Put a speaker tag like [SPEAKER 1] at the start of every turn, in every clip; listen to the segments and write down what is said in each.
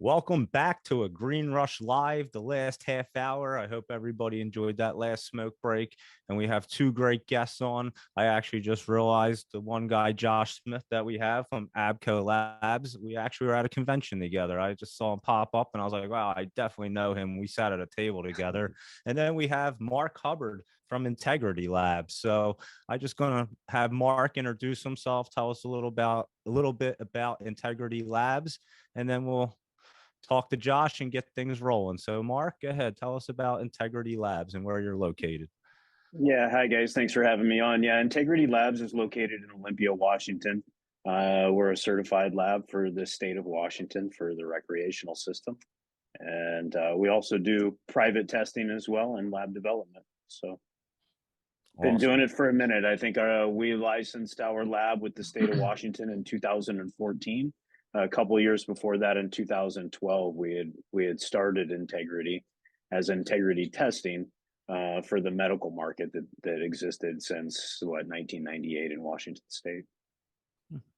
[SPEAKER 1] Welcome back to a Green Rush Live, the last half hour. I hope everybody enjoyed that last smoke break. And we have two great guests on. I actually just realized the one guy, Josh Smith, that we have from ABKO Labs, we actually were at a convention together. I just saw him pop up and I was like, wow, I definitely know him. We sat at a table together. And then we have Mark Hubbard from Integrity Labs. So I'm just going to have Mark introduce himself, tell us a little bit about Integrity Labs, and then we'll talk to Josh and get things rolling. So, Mark, go ahead. Tell us about Integrity Labs and where you're located.
[SPEAKER 2] Yeah, hi guys. Thanks for having me on. Yeah, Integrity Labs is located in Olympia, Washington. We're a certified lab for the state of Washington for the recreational system. And we also do private testing as well and lab development. So, been doing
[SPEAKER 1] Awesome.
[SPEAKER 2] it for a minute. I think we licensed our lab with the state of Washington in 2014. A couple of years before that, in 2012, we had started Integrity as Integrity Testing for the medical market that existed since 1998 in Washington State.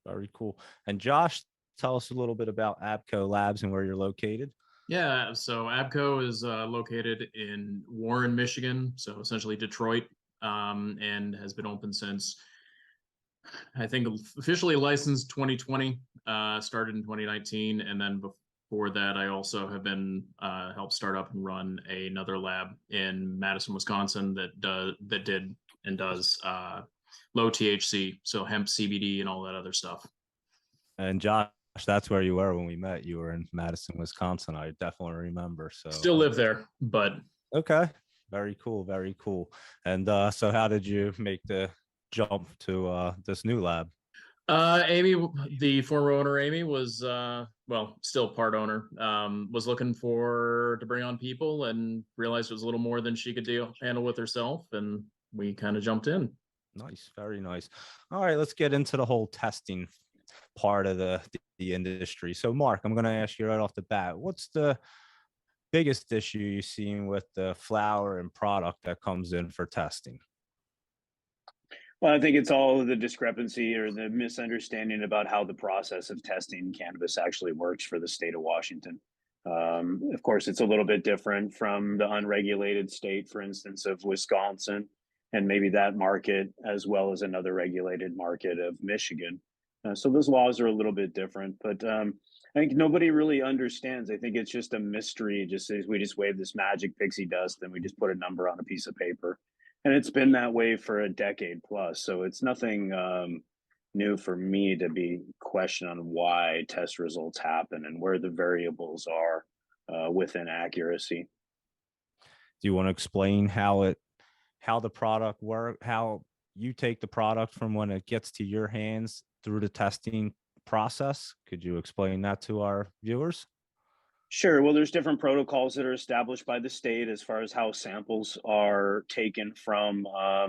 [SPEAKER 1] Very cool. And Josh, tell us a little bit about ABKO Labs and where you're located.
[SPEAKER 3] Yeah, so ABKO is located in Warren, Michigan, so essentially Detroit, and has been open since, I think, officially licensed 2020, started in 2019, and then before that, I also have been helped start up and run another lab in Madison, Wisconsin that did and does low THC, so hemp, CBD, and all that other stuff.
[SPEAKER 1] And Josh, that's where you were when we met. You were in Madison, Wisconsin. I definitely remember. So
[SPEAKER 3] still live there, but
[SPEAKER 1] okay, very cool, very cool. And so, how did you make the jump to this new lab?
[SPEAKER 3] Amy, the former owner, Amy was still part owner, was looking to bring on people and realized it was a little more than she could handle with herself, and we kind of jumped in.
[SPEAKER 1] Nice, very nice. All right, let's get into the whole testing part of the industry. So, Mark, I'm going to ask you right off the bat, what's the biggest issue you've seen with the flower and product that comes in for testing?
[SPEAKER 2] Well, I think it's all the discrepancy or the misunderstanding about how the process of testing cannabis actually works for the state of Washington. Of course, it's a little bit different from the unregulated state, for instance, of Wisconsin, and maybe that market, as well as another regulated market of Michigan. So those laws are a little bit different, but I think nobody really understands. I think it's just a mystery. We just wave this magic pixie dust and we just put a number on a piece of paper. And it's been that way for a decade plus. So it's nothing new for me to be questioned on why test results happen and where the variables are within accuracy.
[SPEAKER 1] Do you want to explain how the product works, how you take the product from when it gets to your hands through the testing process? Could you explain that to our viewers?
[SPEAKER 2] Sure. Well, there's different protocols that are established by the state as far as how samples are taken from a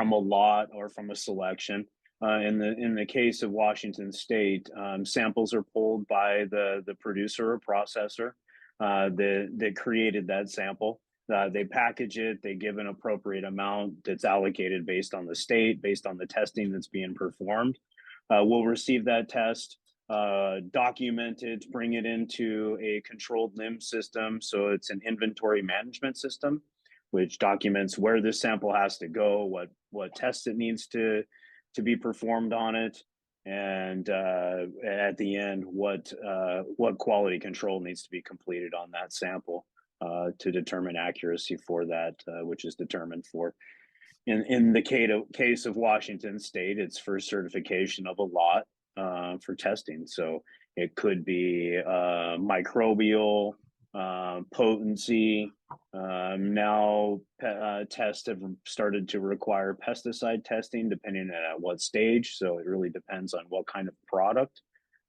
[SPEAKER 2] lot or from a selection. In the case of Washington State, samples are pulled by the producer or processor that created that sample. They package it. They give an appropriate amount that's allocated based on the state, based on the testing that's being performed. We'll receive that test, document it, bring it into a controlled limb system. So it's an inventory management system, which documents where this sample has to go, what tests it needs to be performed on it, and at the end, what quality control needs to be completed on that sample to determine accuracy for that, which is determined for. In the case of Washington State, it's for certification of a lot for testing. So it could be microbial potency. Now tests have started to require pesticide testing depending on at what stage. So it really depends on what kind of product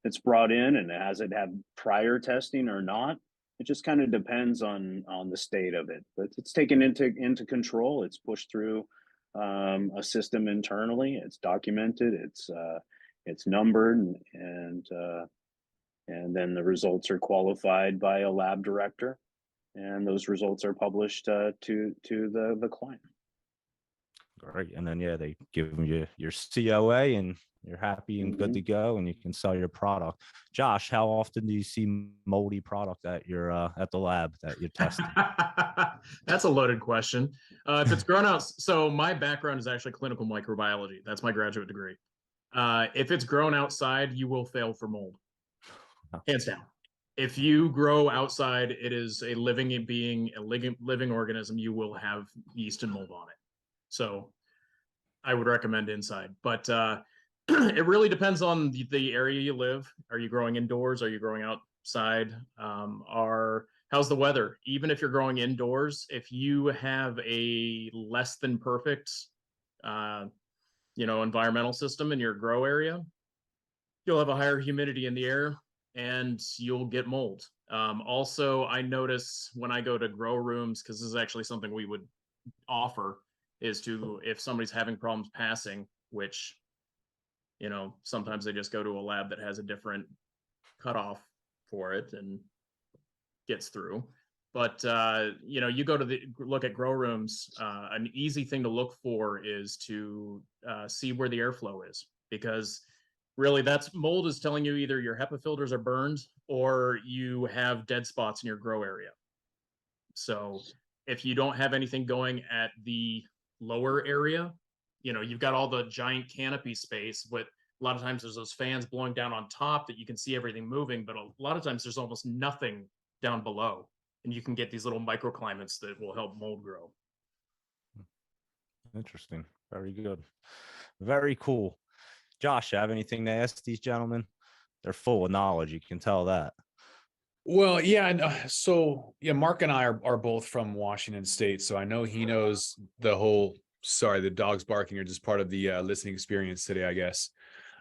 [SPEAKER 2] it's brought in and has it had prior testing or not. It just kind of depends on the state of it, but it's taken into control. It's pushed through a system internally. It's documented. It's numbered, and then the results are qualified by a lab director, and those results are published to the client.
[SPEAKER 1] Great. And then, yeah, they give you your COA and you're happy and good to go and you can sell your product. Josh, how often do you see moldy product at your at the lab that you're testing?
[SPEAKER 3] That's a loaded question. If it's grown out, so my background is actually clinical microbiology. That's my graduate degree. If it's grown outside, you will fail for mold, hands down. If you grow outside, it is a living being, a living organism. You will have yeast and mold on it. So I would recommend inside, but it really depends on the area you live. Are you growing indoors? Are you growing outside? How's the weather? Even if you're growing indoors, if you have a less than perfect, environmental system in your grow area, you'll have a higher humidity in the air and you'll get mold. Also, I notice when I go to grow rooms, because this is actually something we would offer, is to, if somebody's having problems passing, which, sometimes they just go to a lab that has a different cutoff for it and gets through. But, you go to look at grow rooms, an easy thing to look for is to see where the airflow is, because really that's mold is telling you either your HEPA filters are burned or you have dead spots in your grow area. So if you don't have anything going at the lower area, you've got all the giant canopy space, but a lot of times there's those fans blowing down on top that you can see everything moving, but a lot of times there's almost nothing down below, and you can get these little microclimates that will help mold grow.
[SPEAKER 1] Interesting. Very good. Very cool. Josh, you have anything to ask these gentlemen? They're full of knowledge. You can tell that.
[SPEAKER 4] Well, yeah. And so, yeah, Mark and I are both from Washington State. So I know he knows the whole, sorry, the dogs barking are just part of the listening experience today, I guess.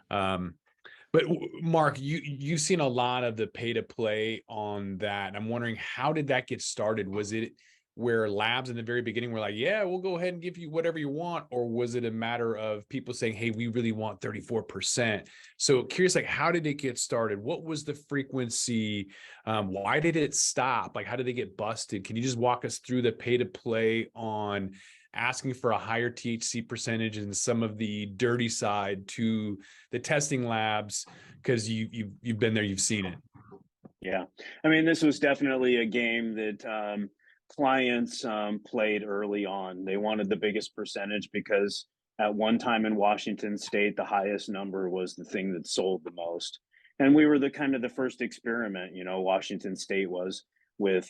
[SPEAKER 4] But Mark, you've seen a lot of the pay to play on that. I'm wondering, how did that get started? Was it where labs in the very beginning were like, yeah, we'll go ahead and give you whatever you want? Or was it a matter of people saying, hey, we really want 34%? So curious, like, how did it get started? What was the frequency? Why did it stop? Like, how did they get busted? Can you just walk us through the pay to play on asking for a higher THC percentage and some of the dirty side to the testing labs? Because you've been there, you've seen it.
[SPEAKER 2] Yeah, I mean, this was definitely a game that clients played early on. They wanted the biggest percentage because at one time in Washington State, the highest number was the thing that sold the most. And we were the first experiment, Washington State was, with,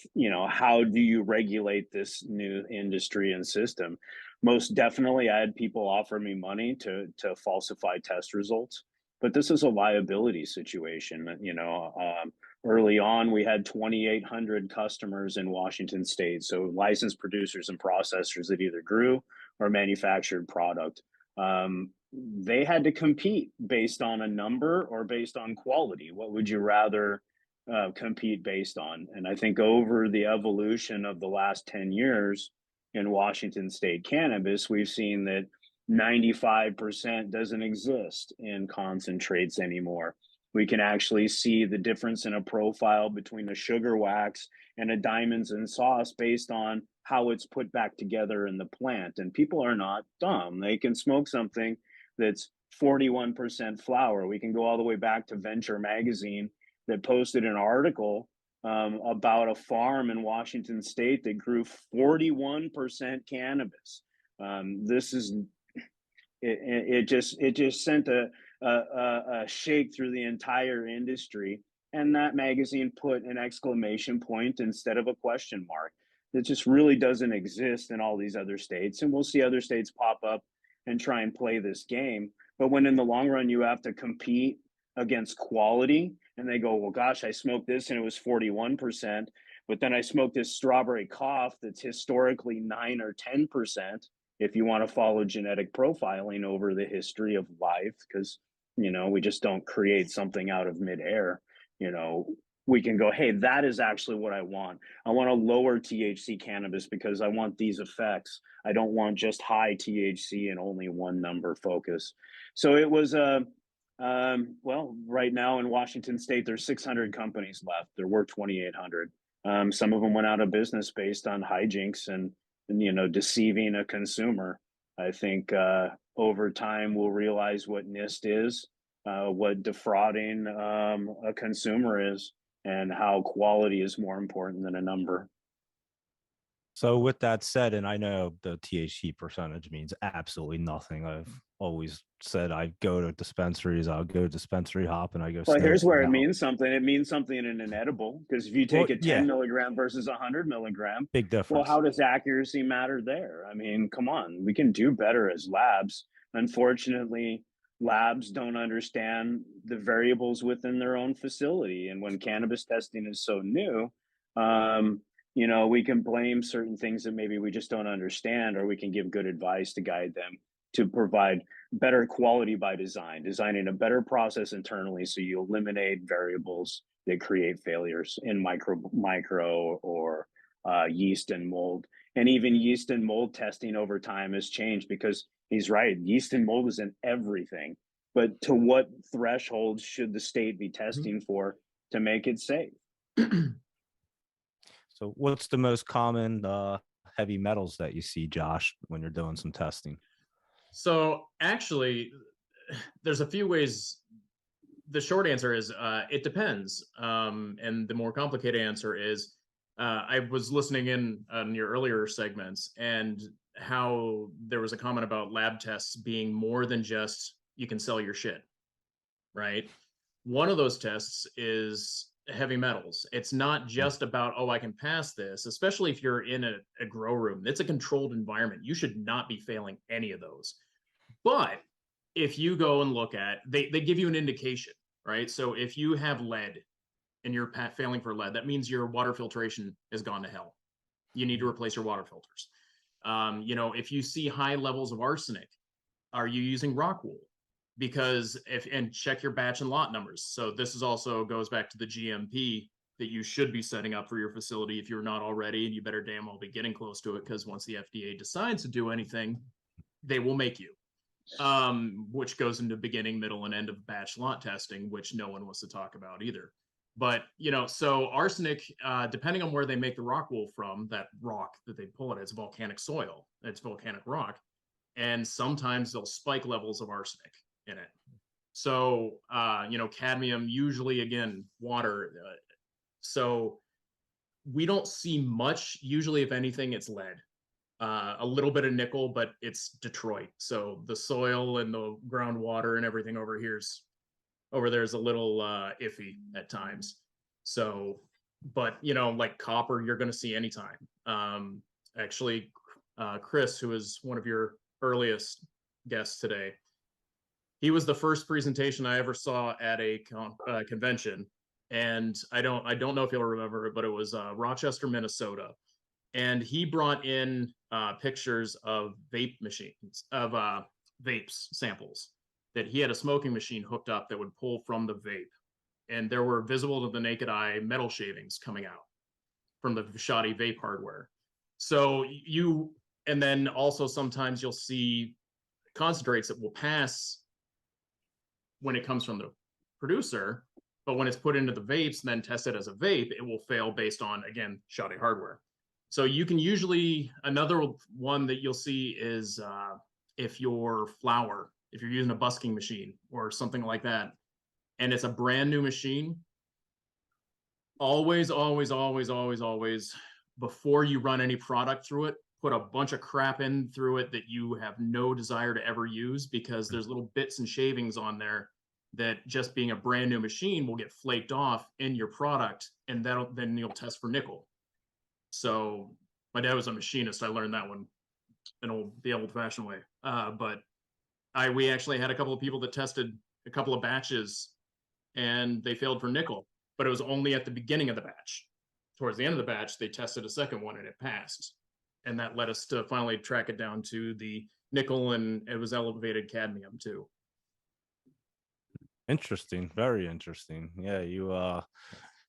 [SPEAKER 2] how do you regulate this new industry and system? Most definitely, I had people offer me money to falsify test results, but this is a liability situation. Early on, we had 2,800 customers in Washington State, so licensed producers and processors that either grew or manufactured product. They had to compete based on a number or based on quality. What would you rather compete based on? And I think over the evolution of the last 10 years in Washington State cannabis, we've seen that 95% doesn't exist in concentrates anymore. We can actually see the difference in a profile between a sugar wax and a diamonds and sauce based on how it's put back together in the plant. And people are not dumb. They can smoke something that's 41% flower. We can go all the way back to Venture Magazine that posted an article about a farm in Washington State that grew 41% cannabis. It just sent a shake through the entire industry, and that magazine put an exclamation point instead of a question mark. It just really doesn't exist in all these other states, and we'll see other states pop up and try and play this game. But when in the long run you have to compete against quality, and they go, well, gosh, I smoked this and it was 41%, but then I smoked this strawberry cough that's historically 9 or 10%. If you want to follow genetic profiling over the history of life, because, we just don't create something out of midair, we can go, hey, that is actually what I want. I want a lower THC cannabis because I want these effects. I don't want just high THC and only one number focus. So it was, right now in Washington State, there's 600 companies left. There were 2,800. Some of them went out of business based on hijinks and deceiving a consumer. I think over time we'll realize what NIST is, what defrauding a consumer is, and how quality is more important than a number.
[SPEAKER 1] So with that said, and I know the THC percentage means absolutely nothing. I've always said I go to dispensaries, I'll go dispensary hop, and I go
[SPEAKER 2] Well,
[SPEAKER 1] smoke
[SPEAKER 2] here's where it
[SPEAKER 1] out.
[SPEAKER 2] means something. It means something in an edible, because if you take a 10 milligram versus 100 milligram,
[SPEAKER 1] big difference.
[SPEAKER 2] well, how does accuracy matter there? I mean, come on, we can do better as labs. Unfortunately, labs don't understand the variables within their own facility. And when cannabis testing is so new, you know, we can blame certain things that maybe we just don't understand, or we can give good advice to guide them to provide better quality by designing a better process internally, so you eliminate variables that create failures in micro or yeast and mold. And even yeast and mold testing over time has changed, because he's right, yeast and mold is in everything. But to what thresholds should the state be testing for to make it safe?
[SPEAKER 1] So what's the most common heavy metals that you see, Josh, when you're doing some testing?
[SPEAKER 3] So actually, there's a few ways. The short answer is it depends. And the more complicated answer is I was listening in on your earlier segments, and how there was a comment about lab tests being more than just you can sell your shit, right? One of those tests is heavy metals. It's not just about, oh, I can pass this, especially if you're in a grow room. It's a controlled environment. You should not be failing any of those. But if you go and look at, they give you an indication, right? So if you have lead and you're failing for lead, that means your water filtration has gone to hell. You need to replace your water filters. You know, if you see high levels of arsenic, are you using rock wool? Because and check your batch and lot numbers. So this is also goes back to the GMP that you should be setting up for your facility if you're not already, and you better damn well be getting close to it, because once the FDA decides to do anything, they will make you. Which goes into beginning, middle, and end of batch lot testing, which no one wants to talk about either. But, you know, so arsenic, depending on where they make the rock wool from, that rock that they pull it, it's volcanic soil, it's volcanic rock. And sometimes they'll spike levels of arsenic in it. So, you know, cadmium, usually, again, water. So we don't see much. Usually, if anything, it's lead. A little bit of nickel, but it's Detroit. So the soil and the groundwater and everything over there's a little iffy at times. So, but you know, like copper, you're going to see anytime. Actually, Chris, who is one of your earliest guests today, he was the first presentation I ever saw at a convention, and I don't know if you'll remember it, but it was Rochester, Minnesota. And he brought in pictures of vape machines, of vapes samples, that he had a smoking machine hooked up that would pull from the vape. And there were visible to the naked eye metal shavings coming out from the shoddy vape hardware. So and then also sometimes you'll see concentrates that will pass when it comes from the producer, but when it's put into the vapes and then tested as a vape, it will fail based on, again, shoddy hardware. So you can usually, another one that you'll see is if you're using a busking machine or something like that, and it's a brand new machine, always, before you run any product through it, put a bunch of crap in through it that you have no desire to ever use, because there's little bits and shavings on there that, just being a brand new machine, will get flaked off in your product, and then you'll test for nickel. So my dad was a machinist. I learned that one the old-fashioned way. But we actually had a couple of people that tested a couple of batches, and they failed for nickel, but it was only at the beginning of the batch. Towards the end of the batch, they tested a second one, and it passed. And that led us to finally track it down to the nickel, and it was elevated cadmium too.
[SPEAKER 1] Interesting. Very interesting. Yeah,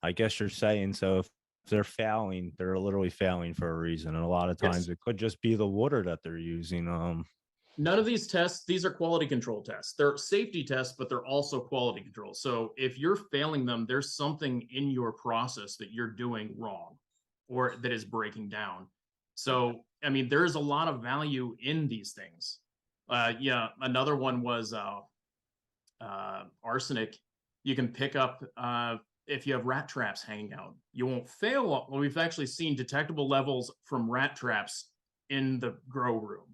[SPEAKER 1] I guess you're saying, so if they're failing, they're literally failing for a reason. And a lot of times it could just be the water that they're using.
[SPEAKER 3] None of these tests, these are quality control tests. They're safety tests, but they're also quality control. So if you're failing them, there's something in your process that you're doing wrong or that is breaking down. So I mean, there's a lot of value in these things. Yeah, another one was arsenic. You can pick up if you have rat traps hanging out. You won't fail. Well, we've actually seen detectable levels from rat traps in the grow room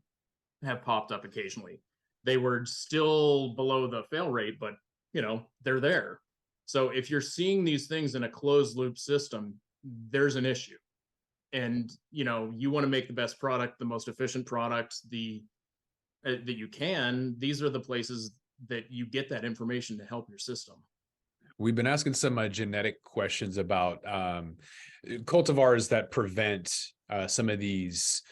[SPEAKER 3] have popped up occasionally. They were still below the fail rate, but you know, they're there. So if you're seeing these things in a closed loop system, there's an issue. And you know, you want to make the best product, the most efficient product, that you can. These are the places that you get that information to help your system.
[SPEAKER 4] We've been asking some genetic questions about cultivars that prevent some of these,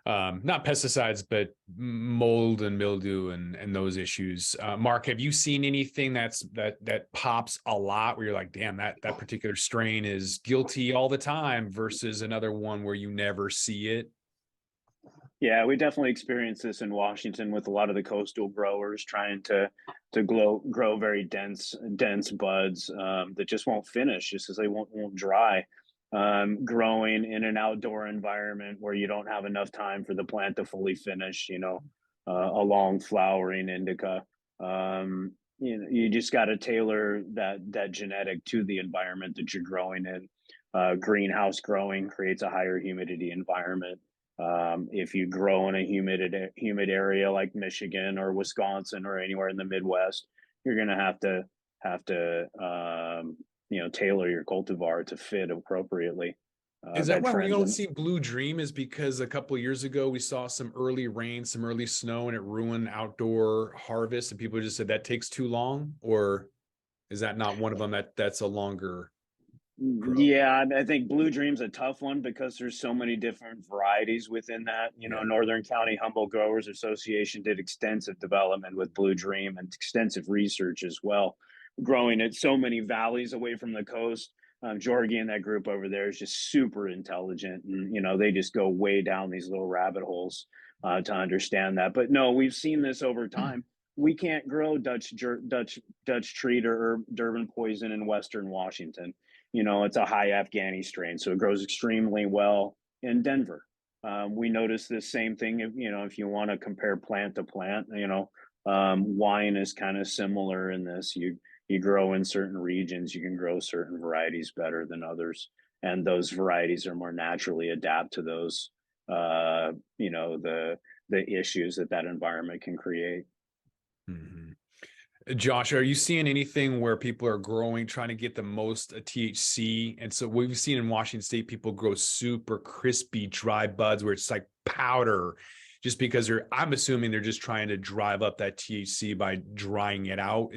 [SPEAKER 4] not pesticides, but mold and mildew and those issues. Mark, have you seen anything that pops a lot where you're like, damn, that particular strain is guilty all the time versus another one where you never see it?
[SPEAKER 2] Yeah, we definitely experienced this in Washington with a lot of the coastal growers trying to grow very dense buds that just won't finish, just as they won't dry. Growing in an outdoor environment where you don't have enough time for the plant to fully finish, you know, a long flowering indica. You know, you just got to tailor that genetic to the environment that you're growing in. Greenhouse growing creates a higher humidity environment. If you grow in a humid area like Michigan or Wisconsin or anywhere in the Midwest, you're going to have to you know, tailor your cultivar to fit appropriately.
[SPEAKER 4] Is that why we don't see Blue Dream? Is because a couple of years ago we saw some early rain, some early snow, and it ruined outdoor harvest, and people just said that takes too long? Or is that not one of them that's a longer grow?
[SPEAKER 2] Yeah, I think Blue Dream's a tough one because there's so many different varieties within that. You know, Northern County Humboldt Growers Association did extensive development with Blue Dream and extensive research as well, growing at so many valleys away from the coast. Jorgie and that group over there is just super intelligent, and you know, they just go way down these little rabbit holes to understand that. But no, we've seen this over time. We can't grow Dutch treat or Durban poison in Western Washington. You know, it's a high Afghani strain, so it grows extremely well in Denver. We notice this same thing. If you know, if you want to compare plant to plant, you know, wine is kind of similar in this. You grow in certain regions, you can grow certain varieties better than others, and those varieties are more naturally adapt to those, you know, the issues that environment can create.
[SPEAKER 4] Mm-hmm. Josh, are you seeing anything where people are growing, trying to get the most THC? And so we've seen in Washington State, people grow super crispy, dry buds where it's like powder, just because I'm assuming they're just trying to drive up that THC by drying it out.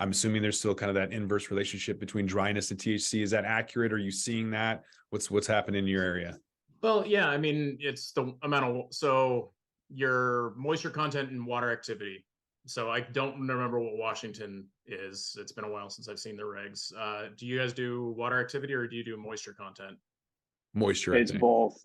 [SPEAKER 4] I'm assuming there's still kind of that inverse relationship between dryness and THC. Is that accurate? Are you seeing that? What's happening in your area?
[SPEAKER 3] Well, yeah, I mean, it's the amount of, so your moisture content and water activity. So I don't remember what Washington is. It's been a while since I've seen the regs. Do you guys do water activity or do you do moisture content?
[SPEAKER 4] Moisture.
[SPEAKER 2] It's both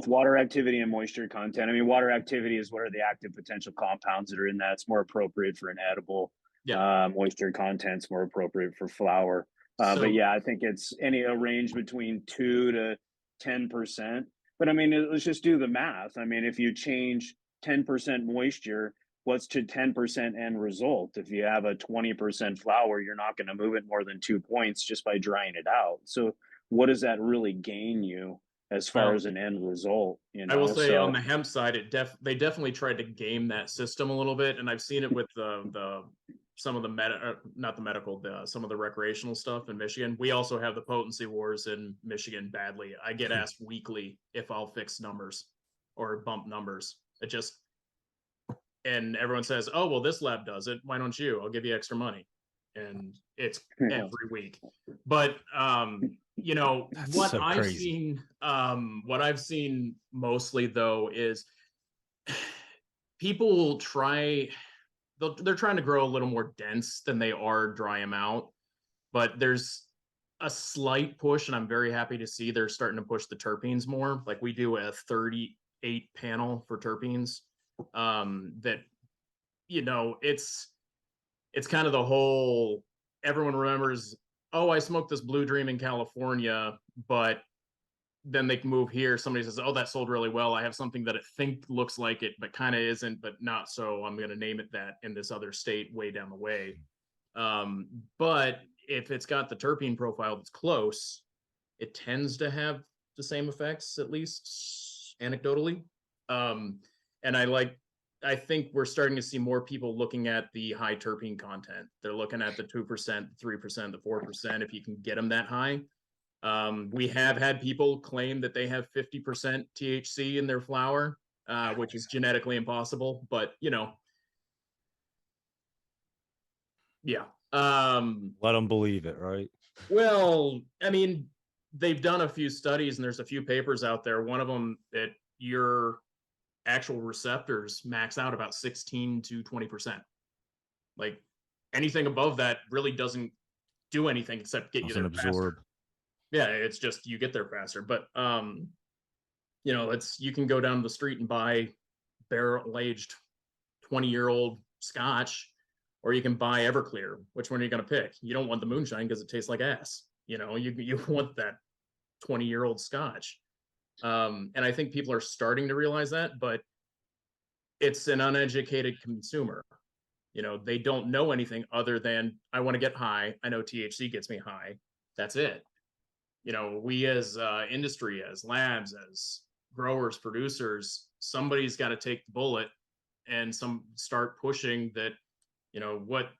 [SPEAKER 2] water activity and moisture content. I mean, water activity is what are the active potential compounds that are in that. It's more appropriate for an edible. Yeah. Moisture content's more appropriate for flower. But yeah, I think it's a range between 2 to 10%. But I mean, let's just do the math. I mean, if you change 10% moisture, what's to 10% end result? If you have a 20% flower, you're not going to move it more than 2 points just by drying it out. So what does that really gain you as far as an end result? You know,
[SPEAKER 3] I will say on the hemp side, they definitely tried to game that system a little bit, and I've seen it with some of the some of the recreational stuff in Michigan. We also have the potency wars in Michigan badly. I get asked weekly if I'll fix numbers or bump numbers. And everyone says, "Oh, well, this lab does it. Why don't you? I'll give you extra money." And it's every week. But you know, what I've seen mostly though is people will they're trying to grow a little more dense than they are dry them out. But there's a slight push, and I'm very happy to see they're starting to push the terpenes more. Like we do a 38 panel for terpenes. That, you know, it's kind of the whole, everyone remembers, oh, I smoked this Blue Dream in California, but then they can move here. Somebody says, oh, that sold really well. I have something that I think looks like it, but kind of isn't, but not so. I'm going to name it that in this other state way down the way. But if it's got the terpene profile that's close, it tends to have the same effects, at least anecdotally. And I think we're starting to see more people looking at the high terpene content. They're looking at the 2%, 3%, the 4%, if you can get them that high. We have had people claim that they have 50% THC in their flower, which is genetically impossible, but yeah.
[SPEAKER 1] Let them believe it, right?
[SPEAKER 3] Well, I mean, they've done a few studies and there's a few papers out there. One of them that your actual receptors max out about 16 to 20%. Like anything above that really doesn't do anything except get you there
[SPEAKER 1] absorb.
[SPEAKER 3] faster. Yeah, it's just you get there faster. But you can go down the street and buy barrel aged 20-year-old scotch, or you can buy Everclear. Which one are you going to pick? You don't want the moonshine because it tastes like ass. You want that 20-year-old scotch. And I think people are starting to realize that, but it's an uneducated consumer. They don't know anything other than I want to get high. I know THC gets me high. That's it. We as industry, as labs, as growers, producers, somebody's got to take the bullet and start pushing that, what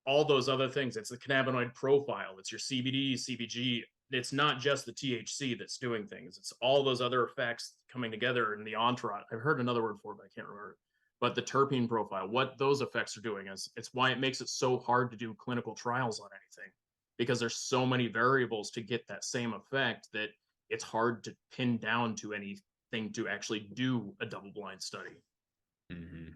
[SPEAKER 3] all those other things. It's the cannabinoid profile. It's your CBD, CBG. It's not just the THC that's doing things. It's all those other effects coming together in the entourage. I've heard another word for it, but I can't remember. But the terpene profile, what those effects are doing it's why it makes it so hard to do clinical trials on anything, because there's so many variables to get that same effect that it's hard to pin down to anything to actually do a double-blind study.
[SPEAKER 4] Mm-hmm.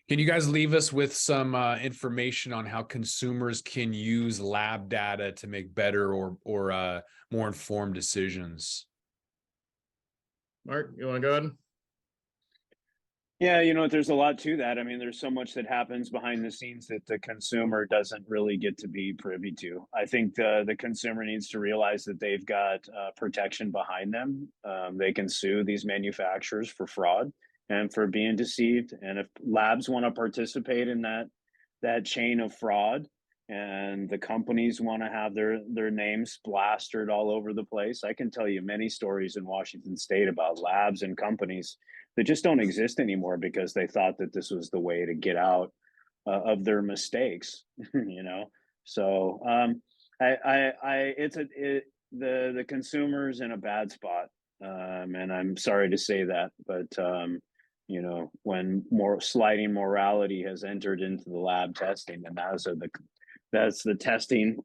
[SPEAKER 4] Can you guys leave us with some information on how consumers can use lab data to make better or more informed decisions?
[SPEAKER 3] Mark, you want to go ahead?
[SPEAKER 2] Yeah, there's a lot to that. I mean, there's so much that happens behind the scenes that the consumer doesn't really get to be privy to. I think the consumer needs to realize that they've got protection behind them. They can sue these manufacturers for fraud and for being deceived. And if labs want to participate in that chain of fraud, and the companies want to have their names plastered all over the place, I can tell you many stories in Washington State about labs and companies that just don't exist anymore because they thought that this was the way to get out of their mistakes. So the consumer's in a bad spot, and I'm sorry to say that, but when more sliding morality has entered into the lab testing, and that's the testing.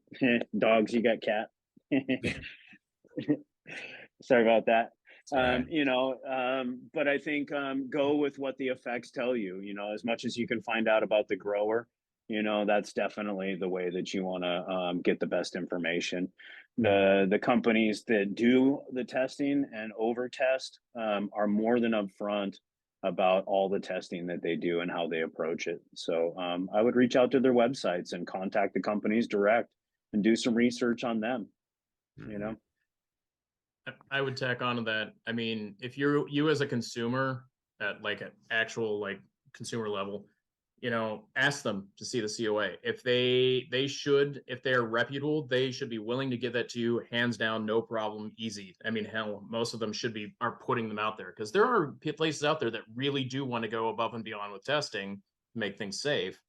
[SPEAKER 2] Dogs, you got cat. Sorry about that. But I think go with what the effects tell you. As much as you can find out about the grower, that's definitely the way that you want to get the best information. The companies that do the testing and over test are more than upfront about all the testing that they do and how they approach it. So I would reach out to their websites and contact the companies direct and do some research on them.
[SPEAKER 3] I would tack on to that. I mean, if you as a consumer at an actual consumer level, ask them to see the COA. If if they're reputable, they should be willing to give that to you, hands down, no problem, easy. I mean, hell, most of them are putting them out there, because there are places out there that really do want to go above and beyond with testing to make things safe.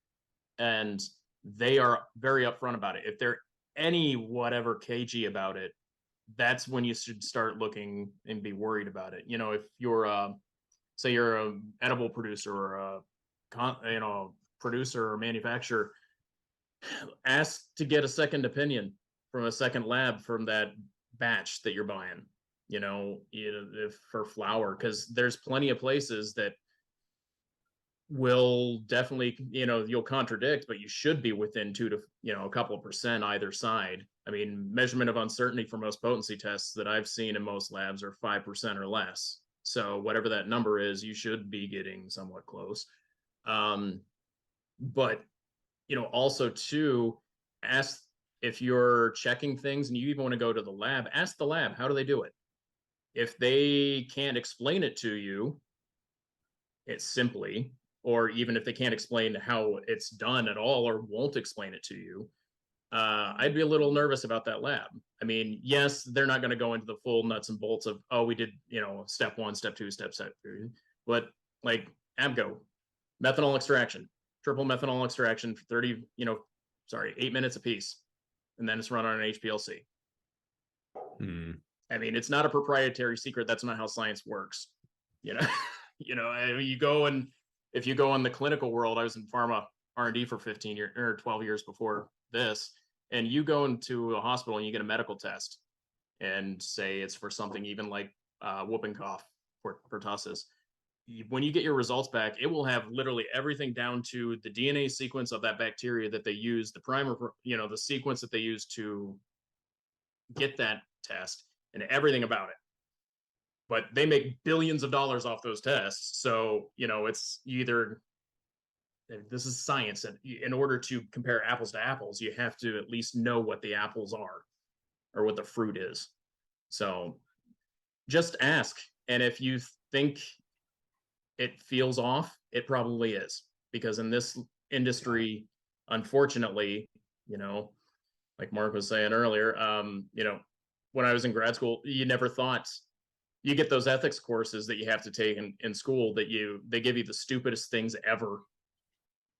[SPEAKER 3] And they are very upfront about it. If they're any whatever cagey about it, that's when you should start looking and be worried about it. If you're say you're a edible producer or a producer or manufacturer, ask to get a second opinion from a second lab from that batch that you're buying, if for flower, because there's plenty of places that will definitely, you'll contradict, but you should be within 2 to a couple of percent either side. I mean, measurement of uncertainty for most potency tests that I've seen in most labs are 5% or less. So whatever that number is, you should be getting somewhat close. But also too, ask, if you're checking things and you even want to go to the lab, ask the lab, how do they do it? if they can't explain it to you, it's simply, or even if they can't explain how it's done at all or won't explain it to you, I'd be a little nervous about that lab. I mean, yes, they're not going to go into the full nuts and bolts of, oh, we did, step 1, step 2, step 3, but like ABKO, methanol extraction, triple methanol extraction for 8 minutes a piece, and then it's run on an HPLC. I mean, it's not a proprietary secret. That's not how science works. I mean, if you go in the clinical world, I was in pharma R&D for 15 years or 12 years before this, and you go into a hospital and you get a medical test and say it's for something even like whooping cough for pertussis. When you get your results back, it will have literally everything down to the DNA sequence of that bacteria that they use, the primer, the sequence that they use to get that test, and everything about it. But they make billions of dollars off those tests. So, it's either, this is science. And in order to compare apples to apples, you have to at least know what the apples are or what the fruit is. So just ask. And if you think it feels off, it probably is. Because in this industry, unfortunately, like Mark was saying earlier, when I was in grad school, you never thought, you get those ethics courses that you have to take in school that they give you the stupidest things ever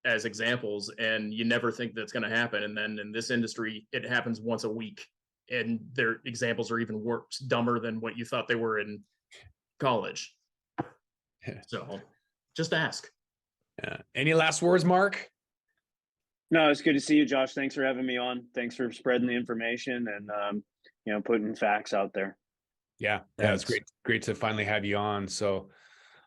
[SPEAKER 3] as examples, and you never think that's going to happen. And then in this industry, it happens once a week, and their examples are even worse, dumber than what you thought they were in college. So just ask.
[SPEAKER 4] Any last words, Mark?
[SPEAKER 2] No, it's good to see you, Josh. Thanks for having me on. Thanks for spreading the information and putting facts out there.
[SPEAKER 4] Yeah, it's great to finally have you on. So,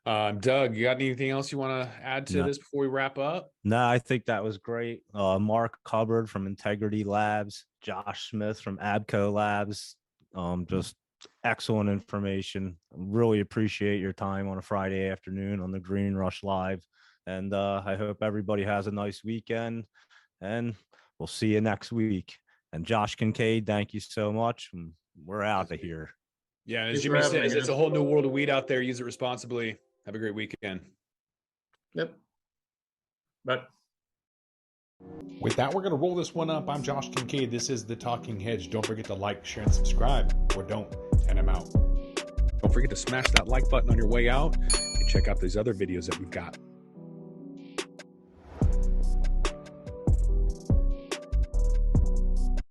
[SPEAKER 4] Doug, you got anything else you want to add to this before we wrap up?
[SPEAKER 1] No, I think that was great. Mark Hubbard from Integrity Labs, Josh Smith from ABKO Labs, just excellent information. Really appreciate your time on a Friday afternoon on the Green Rush Live. And I hope everybody has a nice weekend, and we'll see you next week. And Josh Kincaid, thank you so much. We're out of here.
[SPEAKER 4] Yeah, as Jimmy says, it's a whole new world of weed out there. Use it responsibly. Have a great weekend.
[SPEAKER 3] Yep. But
[SPEAKER 5] with that, we're going to roll this one up. I'm Josh Kincaid. This is The Talking Hedge. Don't forget to like, share, and subscribe, or don't, and I'm out. Don't forget to smash that like button on your way out and check out these other videos that we've got.